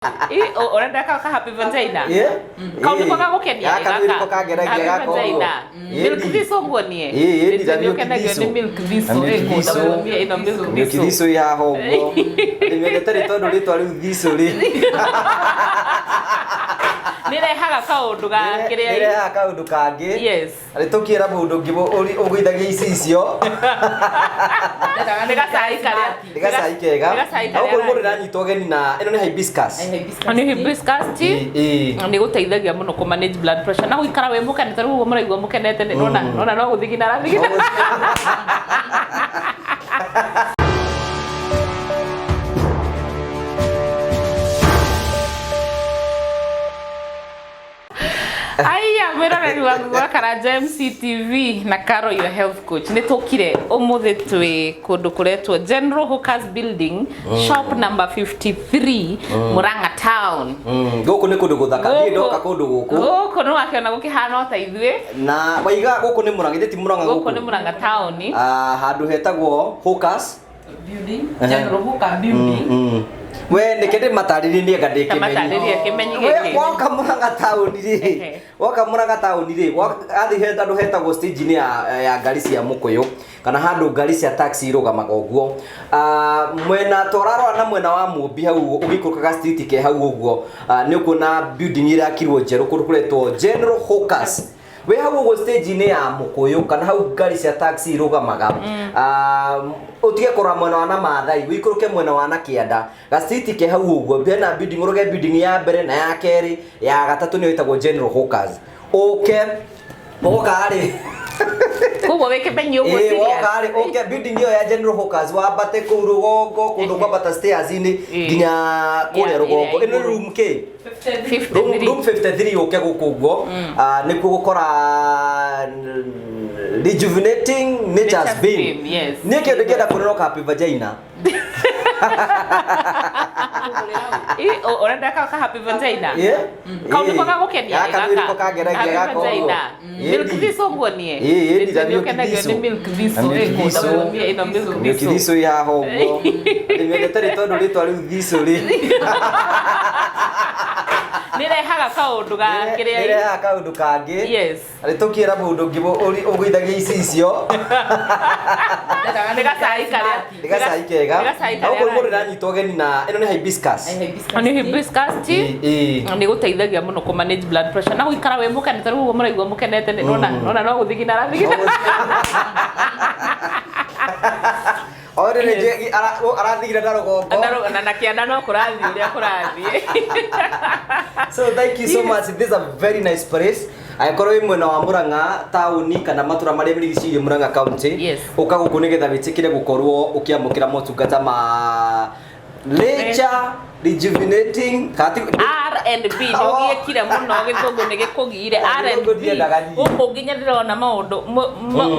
Unaenda kaka happy vagina. Kaundu kwa gukenia gaka. Kaundu kwa geragia gako. Milk this ongonie. Ni milk this ego ino milk this ya hongo. Nimeletari tondu ritwa riu this ri. Nirehaga kaundu ga kiria. Nirehaga kaundu kangi. Yes. Ari tukira mundu ngibo ugwithagia icio. Ndega kega. Au mundu ranyitwo geni na ino ni hibiscus. Ni hibiscus tea. Ni guteithagia muno ku manage blood pressure. Na guikara we mukenete ruo muraigwa mukenete nona no guthigina rathigina. Aya mwiroreri wangu wa Karanja MCTV na Karo your health coach ni tukire umuthi twi kundu kuretwo General Hawkers Building shop number 53 Murang'a town. Guku ni kundu guthaka ni ndoka kundu guku. Guku no akiona gukihana ta ithue na waiga guku ni Murang'a ti Murang'a guku ni Murang'a town handu hetagwo Hawkers Building General Hawkers Building. We nekende matariri ni ngade kimenyi. Matariri kimenyi giki. Woka Murang'a town ri. Woka Murang'a town ri. Athi heta ndo hetagwo stage ni ya ngari cia mukuyu kana handu ngari cia taxi irugamaga uguo. Mwena torarwa na mwena wa Mumbi hau ugikurukaga street ke hau uguo. Ni ukuna building ira kirwo njeru kuretwo General Hawkers. We hau uguo stage ni ya mukuyu kana hau ngari cia taxi irugamaga. Utige kora mwena wa Namathai wikuruke mwena wa Nakianda ga street ke hau uguo bena building uruge building ya mbere na ya keri ya gatatu ni witagwo General Hawkers. Okay moka ari kubo weke penyo uguo serious moka ari okay building yo ya General Hawkers wabate ku rugongo kundu kwa bata stairs ni nginya kule rugongo ino room ke 53 room 53 okay gukugo nikuo gukora rejuvenating nature's beam. Yes. Niki ndikenda kuroka happy vagina. Unaenda kaka happy vagina. Kaundu kwa gukenia gaka. Kaundu kwa geragia gako. Milk this ongonie. Ni milk this ego ino milk this ya hongo. Nimeletari tondu ritwa riu this ri. Nirehaga kaundu ga kiria. Nirehaga kaundu kangi. Yes. Ari tukira mundu ngibo ugwithagia icio. Ndega kega. Au mundu ranyitwo geni na ino ni hibiscus. Ni hibiscus tea. Ni guteithagia muno ku manage blood pressure. Na guikara we mukenete ruo muraigwa mukenete nona no guthigina rathigina. Ore reje arathigira na rugongo. Na kianda no kurathi uria kurathi. So thank you so much. This is a very nice place. Aikoro imwe na wa Murang'a town kana matura maria mirigicirie Murang'a county. Uka guku nigetha witikire gukorwo ukiamukira motungata ma nature rejuvenating R&B nyogie kire muno githungu ni gikugire R&B guku nginya ndirona maundu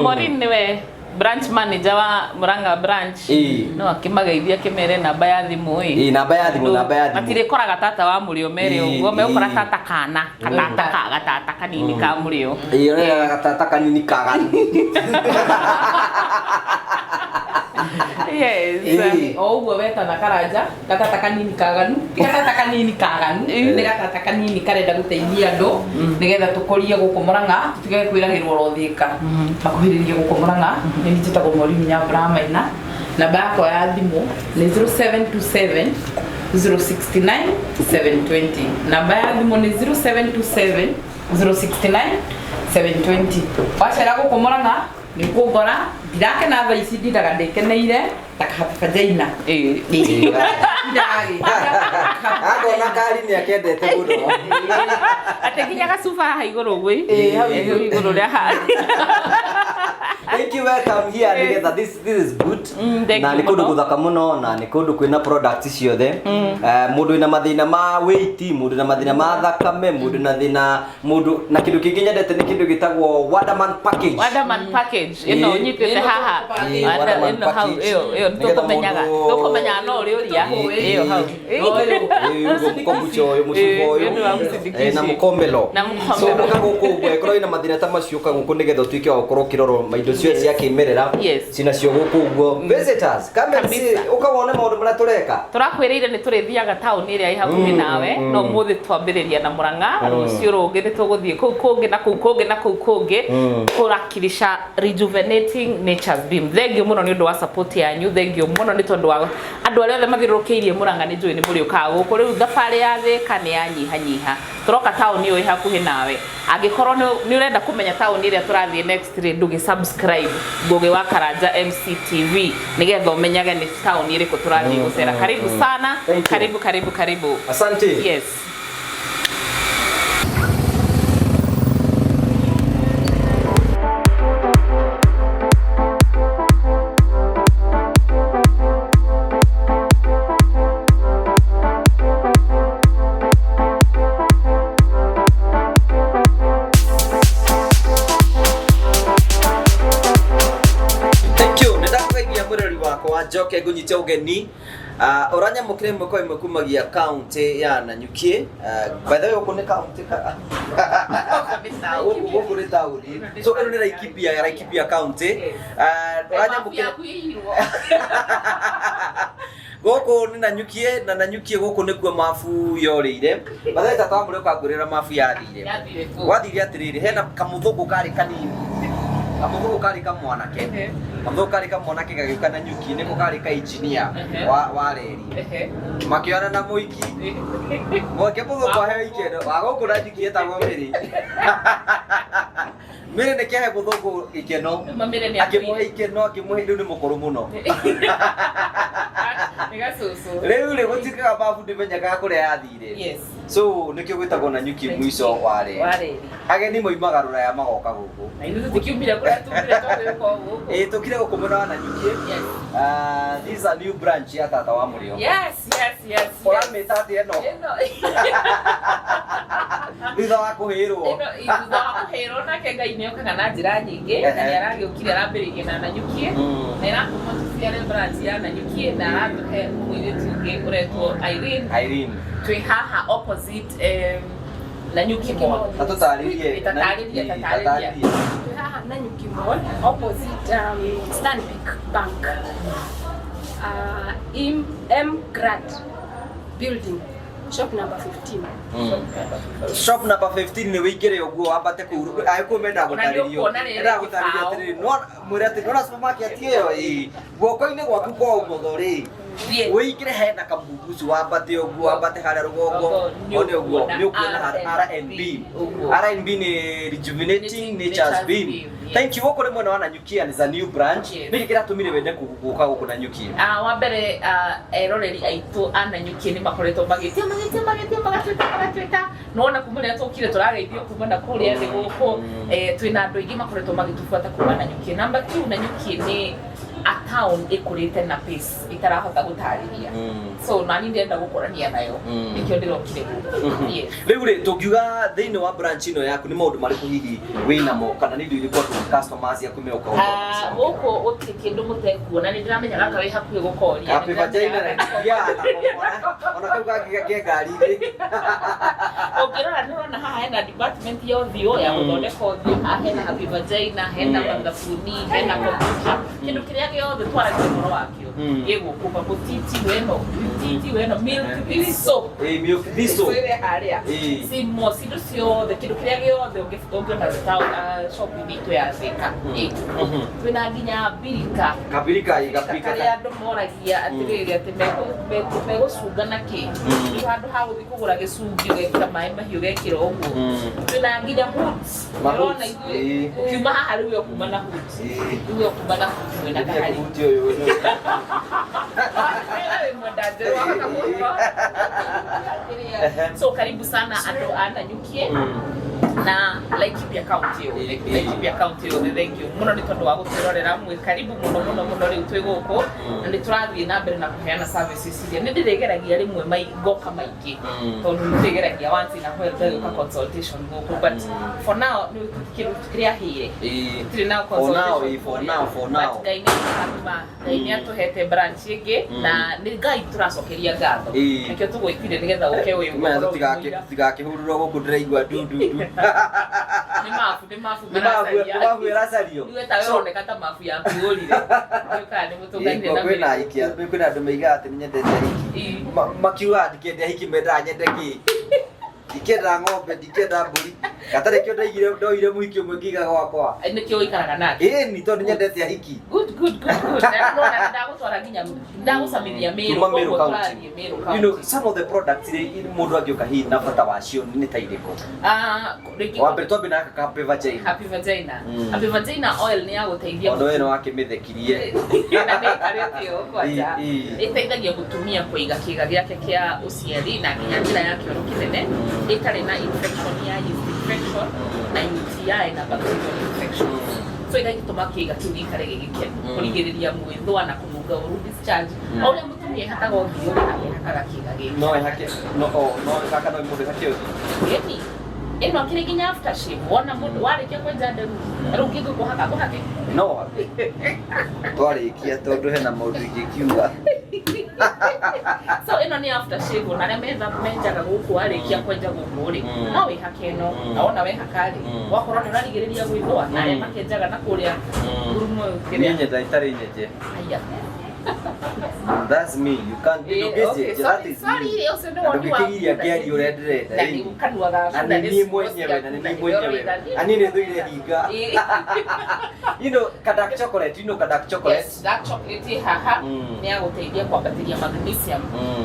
morini we branch manager wa Murang'a branch no akimageithia kimere namba ya thimu namba ya thimu atire koraga tata wa murio mere uguo me ukora tata kana tata kanini ka murio tata kanini kagani yes uguo weta na Karanja tata kanini kaganu tata kanini kaganu ni tata kanini karenda guteithia andu nigetha tukorie guku Murang'a tutige kwiragirwo rothika bakuhiririe guku Murang'a ni njitagwo Morimu Nyabramaina namba yako ya thimu ni 0727 069 720 namba ya thimu ni 0727 069 720 wachera guku Murang'a ni kugora ndirake na tha ici ndiraga ndikeneire takahapajina agona kari ni akendete muno atekinya gacuba ha iguru gwi hau iguru ria ha. Thank you, welcome here together. This is good. Na ni kundu guthaka muno na ni kundu kwina products ciothe. Mundu ina mathina ma weight, mundu ina mathina ma thakame, mundu na thina mundu na kindu kingi nyendete ni kindu gitagwo Waterman package. Waterman package. Ino nyitete haha. Ino hau iyo tukumenya no uri uria. Iyo hau. Kombucho yo mushubo yo. Na mukombelo. So mukaguku gwekoro ina mathina ta macio kaguku nigetha tuike wa gukorwo kiroro maindo cio cia kimerera cina cio gukuguo visitors come see ukawone maundu mara tureka turakwirire ni turithiaga town iria ihakuhi nawe no muthi twambiriria na Murang'a rucio rungi ni tuguthie kuu kungi na kuu kungi na kuu kungi kurakirisha rejuvenating nature's beam. Thengiu muno ni undu wa support yanyu, thengiu muno ni tondu wa andu aria othe mathirukiirie Murang'a ni njui ni muri ukaga guku riu thabari ya thika ni yanyihanyiha turoka town iyo ihakuhi nawe angikorwo ni urenda kumenya town iria turathie next ri ndugi subscribe Ngugi wa Karanja MCTV nigetha umenyage ni town iriku turathie gucera. Karibu sana, karibu asante. Yes. Joke gunyite ugeni oranya mukire mwe kwa kumagia county ya Nanyuki by the way ukone county ukore town so eno ni Laikipia county oranya mukire goko ni Nanyuki goko ni kwa mafu yorire bathe tata amure ukagurira mafu yathire wathire atiriri hena kamuthugu kari kanini kamuthugu kari kamwanake Kamuthugu kamwanake gagiuka Nanyuki niko kari ka engineer wa reri makiona na muiki moke muthugu ahe ikeno wagoku Nanyuki etagwo Mire ne kiahe muthugu ikeno akimuhe ikeno akimuhe ndu ni mukuru muno Riu ri gutikaga mabu ndimenyaga kuria yathire so nikio gwitagwo Nanyuki mwico wa reri ageni moimaga ruraya magoka guku na ithu tikiumira kuria tumire twako guku tukire gukumura wa Nanyuki this is a new branch ya tata wa murio yes oramita ati eno thutha wa kuhirwo na kengai ni okaga na njira nyingi na ni aragiukire arambiririe na Nanyuki na irakuma tuciare branch ya Nanyuki na aratuhe mwiritu ungi uretwo Irene twi haha opposite Nanyuki Mall tataririe haha Nanyuki Mall opposite Stanbic Bank M Grad building shop number 15 shop number 15 ni wigire uguo wambate ku aikumenda gutaririo enda gutaririo atiri no mwire ati no supermarket iyo guoko-ini gwaku kwa umotho wigire hena kambugucu wambate uguo wambate haria rugongo one uguo ni ukuona RNB ni rejuvenating nature's beam. Thank you woko rimwe na Nanyuki and is a new branch ni kira tumire wende kuguka guku Nanyuki wa mbere eroreri aitu Nanyuki ni makoretwo magitia magatuita nona kumure tukire turageithio kuma na kuria thi guku twina andu ingi makoretwo magitufuata kuma Nanyuki. Number 2 Nanyuki ni a town ikurite na pace itarahota gutariria so nani ndenda gukorania nayo nikyo ndirokire riu ri tungiuga thiini wa branch ino yaku ni maundu mariku hihi wina mo kana ni ndu iriko tu customers yaku me ukaona guku utiri kindu mutekuona ni ndiramenya gaka wi hakuhi gukoria happy vagina ya ona kau gake ngari ri ukirora ndirona haha hena department ya uthio ya guthondeka uthio hena happy vagina hena mathabuni hena computer kindu kiria giothe twaragia moro wakio gigukupa mutiti weno milk this soap milk this soap ile haria si mo si ciothe kindu kiria giothe ungiona town shop itu ya thika twina nginya birika igapika andu moragia atiriri ati megocunga na ki handu ha guthi kugura gicungi gekira mai mahiu gekira uguo twina nginya hoods urona ithu ukiuma haha riu kuma na hoods riu kuma na hoods na kahari so karibu sana andu a Nanyuki na Laikipia county thank you muno ni tondu wa gutirorera mwe karibu muno riu twi guku na ni turathie na mbere na kuheana services iria ni ndirigeragia rimwe goka maingi tondu ndirigeragia once in a while kwa consultation guku but for now ni kitu kiria hire tiri now consultation for now gaini atuhete branch ingi na ni gai turacokeria ngatho nikio tugwitire nigetha uke uyu tigakihururo guku ndiraigua ndu Ni mafu racario. Iwe tawe kata mafu ya piolire. Yoka ni mutungani na kwina ikia kwina andu meiga ati nyendete hiki makiuga ndikende hiki menda nyende ki ndikenda ng'ombe ndikenda mburi gatare kio ndoire muhiki umwe ngiga gwakwa ni kio ikaraga nake ni tondu nyendete hiki good na ndagutwara nginya ndagucamithia Meru you know some of the products in mundu angioka hi na bata wacio ni ta iriko wambe tobe na happy vagina oil ni ya guteithia mundu wena wake mithekirie na ni karetio kwaja iteithagia gutumia kuiga kiga giake kia uciari na nginya njira yake kinene itari na infection ya yeast infection na UTI na bacterial infection so igagituma kiga kiu gikare gigikenu kurigiriria mwithwa na kununga uru discharge ole mutumia hatago ngio na hakaga kiga giki no kaka no mundu hakio yeni eno kire ginya after shave wona mundu warikia kwenja nderu rukingo kuhake no twarikia tondu hena maundu ingikiuga so eno ni after shave na menjaga guku arikia kwenja guku ri no we hakeno naona we hakari wakorwo ndarigiriria gwithwa na makenjaga na kuria ngurumo kiria nyeta itari nyeje aya that's me you can't do this that is sorry also no one ukikiria kiari urenderete yani ukanuaga na ni mwenyewe ani ni thuire hinga you know kadak chocolate yes dark chocolate haha ni aguteithia kwambatiria magnesium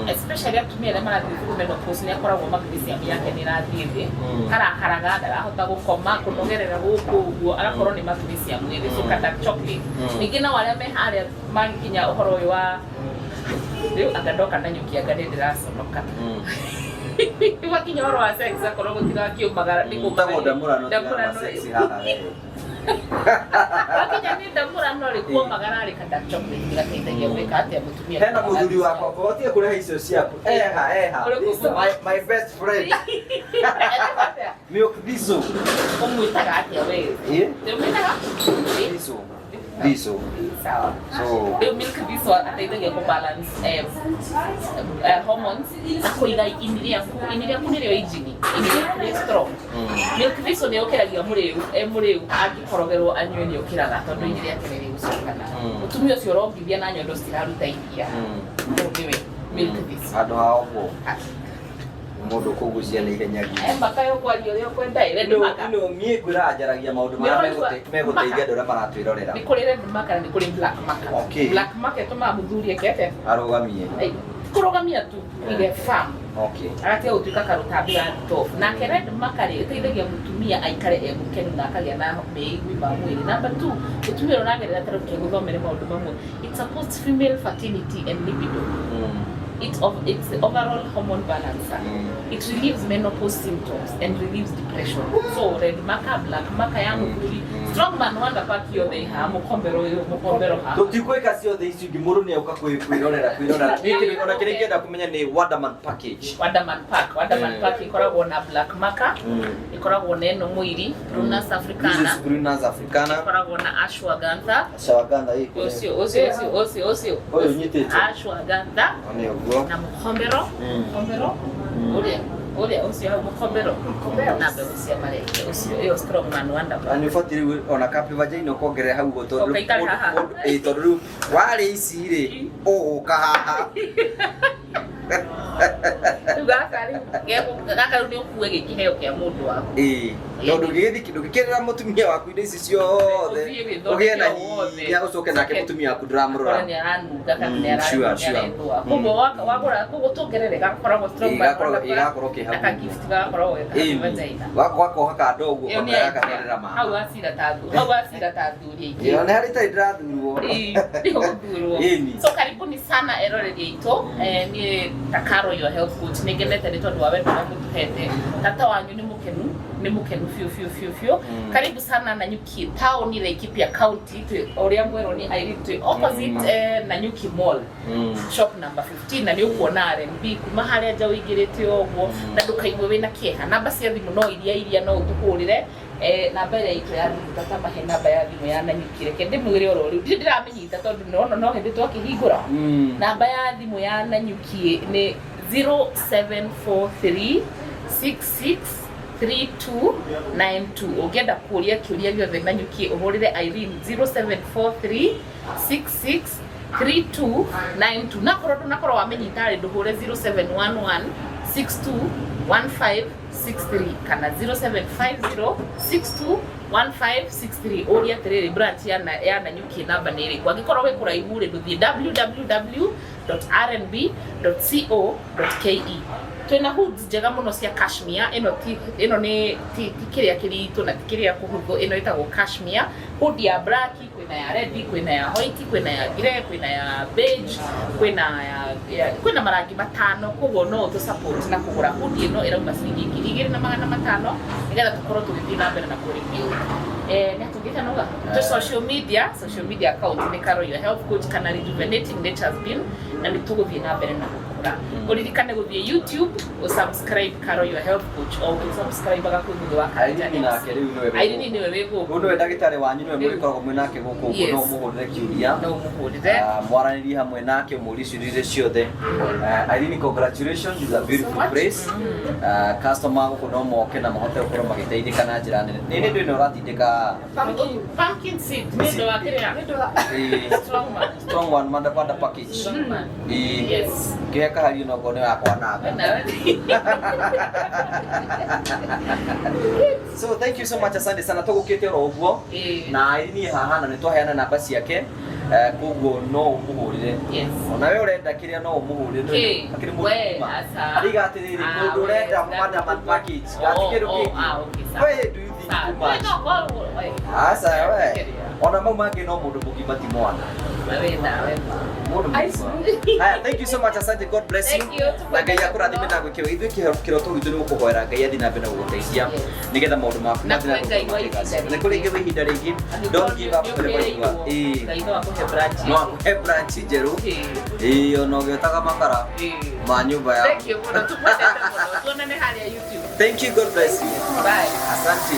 especially atumia le mara thukuru menopause ni akoragwo magnesium yake ni rathithi karakaraga ndarahota gukoma kunogerera guku uguo arakorwo ni magnesium ni so kadak chocolate ningina wale me haria manginya uhoro wa riu agadoka na nyuki agadendiraconoka wakinya uhoro wa sex akorwo gutira kiumagara ni ndamurano sex haha wakinya ni ndamurano ri kuumagara ri kadak chocolate gateithagia gwika atia mutumia hena muthuri wakwa botie kureha icio ciaku my best friend milk diesel umwitaga atia we umwitaga diesel sawa so milk diesel ataithagia ku balance hormones na kuiga iniria kunirio injini ni strong milk diesel ni okeragia muriu angikorogerwo anywe ni okiraga tondu iniria yake ni gucokana mutumia ucio rongithia na nyondo ciraruta iria niwe milk diesel ando hawo mundu kugucia ni ihenya mbaka yo kwaria rio kwenda ire ndimaka mie ngwira njaragia maundu mara meguteithia andu aria maratwirorera ni kuri red marker ni kuri black marker black marker tuma muthurie kete arugamie kurugamia tu ile farm agatia utuika karutambi ya top na red marker iteithagia mutumia aikare mukenu na akagia na meigwi ba mwiri number 2 mutumia ronagerera tara kiguthomere maundu mamwe it supports female fertility and libido it's the overall hormone balancer. It relieves menopause symptoms and relieves depression. So red marker, black marker yangu kuri strong man wanda paki yo they ha mukombero ha. Tutikuweka sio the issue gimuru ni uka kuirorera. Niki ona kirengenda kumenya ni Waterman package. Waterman pack ikoragwo na black marker, ikoragwo na eno mwiri, Prunus africana. Ikoragwo na ashwagandha. Osio. Oyo nyitete. Ashwagandha. Na mukombero ule usio mukombero na bebusia mare usio yo strong man wanda ani fatiri ona kapi vagina kongere hau goto tondu wale ici ri kahaha gaka ndio kuwe gikiheo kia mundu wako tondu gikirira mutumia waku inde ici ciothe ugie na hinya ucoke nake mutumia waku ndiramurora ni aranunga kana ni aranunga kubo wagura kugutongerere gakoragwo strong igakorwo ki hau aka gift gakoragwo vagina wako haka ndogo gakanirira ma hau asira tathuri iki yo ne hari tai ndirathurwo so karibuni sana eroreri ito ni Takaro your health coach nigenete ni tondu wawe na mutuhete tata wanyu ni mukenu fiu karibu sana na Nyuki town ni Laikipia county to oria mwero ni airitu opposite na Nyuki mall shop number 15 na ni ukuona R&B kuma haria nja wigirite ogwo na ndukaigwe wina kieha namba cia thimu no iria no utukurire namba ya itu ya tata mahe namba ya thimu ya Nyuki reke ndimwire oro ri ndiramenyita tondu no hindi twakihingura namba ya thimu ya Nyuki ni 0743 66 3292 ungenda kuria kiuria giothe na nyuki uhurire Irene 0743 66 3292 nakorwo wamenyita ri nduhure 0711 621563 kana 0750 621563 uria tiriri branch ya Nanyuki namba niri kwagikorwo wi kuraihu ri nduthie www.rnb.co.ke twina hoods njega muno cia cashmere ino ni kiria kiritu na kiria kuhuthu ino itagwo cashmere hood ya black kwina ya red kwina ya white kwina ya grey kwina ya beige kwina marangi matano koguo no tu support na kugura hood ino irauma ciringi 2,500 nigetha tukorwo tugithii na mbere na kurĩkia natugita noga to social media account ni Karo Your Health Coach kana Rejuvenating Nature's Bean na nituguthii na mbere na gukura uririkane guthii YouTube subscribe Karo Your Health Coach o subscribe agakuthuthu wa Irene nake riu niwe wego undu we ndagitari wanyu niwe murikoragwo mwinake guku no muhurire kiuria mwaranirie hamwe nake umuricirire ciothe Irene, congratulations, is a beautiful place customer guku no moke na mahote gukorwo magiteithika na njira nene nini ndu ino ratindika pumpkin seed ndo akiria strong one manda package yes kieka hari no gone yakwa na so thank you so much, asante sana tugukite ro uguo na Irene haha na nitwaheana namba ciake kuguo no umuhurire ona we urenda kiria no umuhurire akiri mutima ariga atiriri mundu urenda manda package gatikiru kiki we do you think too much asa we ona mau mangi no mundu mugima ti mwana thank you so much, asante, God bless you na ngai akurathime na gwikira ithuĩ kĩroto gitũ nĩ gũkũhoera ngai athi na mbere na gũgũteithia nĩgetha maũndũ maku mathiĩ na mbere nĩ kũrĩ ngĩ ihinda rĩngĩ don't give up wherever you are no akuhe branch njerũ ona ũgĩotaga makara ma nyũmba yaku. Thank you, tuonane harĩa YouTube. Thank you, God bless you, bye, asante.